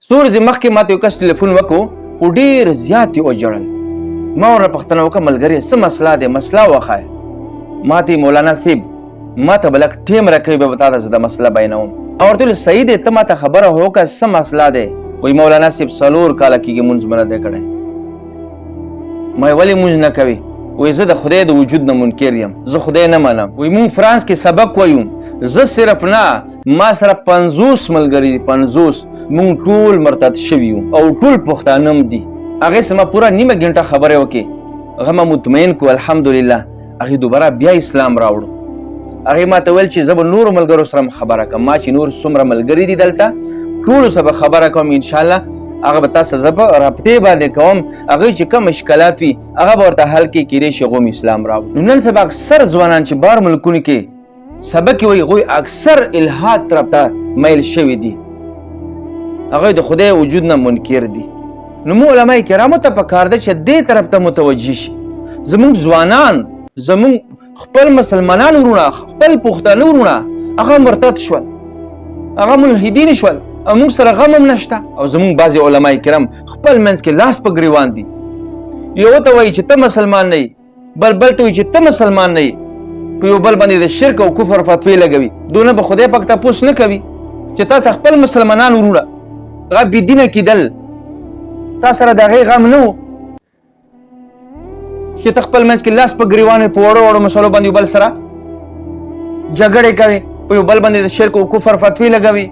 څو ورځې مخکې ما ته یو کس ټلیفون وکړو خو ډېر زیات یې وژړل. ما ورنه پوښتنه وکړه ملګرې څه مسله دی، مسله وښایه. ما ته مولانا صاحب ما ته به لږ ټیم راکوي بیا به تا ته زه د مسله بیانوم. او ورته ویل صحیح دی ته ما ته خبره وکړه څه مسله دی. وایي مولانا صاحب 4 کاله کېږي مونځ مې نه دی کړی. ما یې ولې مونځ نه کوي؟ وایي زه د خدای د وجود نه منکر یم، زه خدای نه منم. وایي مونږ فرانس کې سبق وایو، زه صرف نه ما سره 50 ملګري دي، 50 مونږ ټول مرتد شوي یو او ټول پښتانه هم دي. هغې سه ما پوره نیمه ګنټه خبرې وکړې، هغه ما مطمئن کړو الحمدلله. هغې دوباره بیا اسلام راوړو. هغې ما ته ویل چې زه به نورو ملګرو سره خبره کوم، ما چې نور څومره ملګري دي دلته ټولو سره به خبره کوم انشاءالله. هغه به تاسو زه په رابطې باندې کوم، هغوی چې کوم مشکلات وي هغه به ورته حل کړي، کیدای شي هغوی اسلام راوړي. نو نن سبا اکثر ځوانان چې بهر ملکونو کې سبق وایي هغوی اکثر الحاد طرف ته میل شوي دي، هغوی د خدای وجود نه منکر دي. نو مو علما کرامو ته پکار ده چې دې طرف ته متوجه شي. زمونږ ځوانان، زمونږ خپل مسلمانان ورونه، خپل پښتانه ورونه هغه مرتد شول، هغه ملحدین شول او موږ سره غم هم نشته. او زمونږ بعضې علما کرام خپل منځ کې لاس په ګریوان دي. یو ته وایي چې ته مسلمان نه یې، بل ته وایي چې ته مسلمان نه یې، په یو بل باندې د شرک او کفر فتوی لګوي. دونه به خدای پاک تپوس نه کوي چې تاسو خپل مسلمانان ورونه هغه بېدینه کېدل، تا سره د هغې غم نه و چې ته خپل منځ کې لاس په ګریوان په وړو وړو مسلو باندې یو بل سره جګړې کوې، په یو بل باندې د شرک او کفر فتوی لګوي.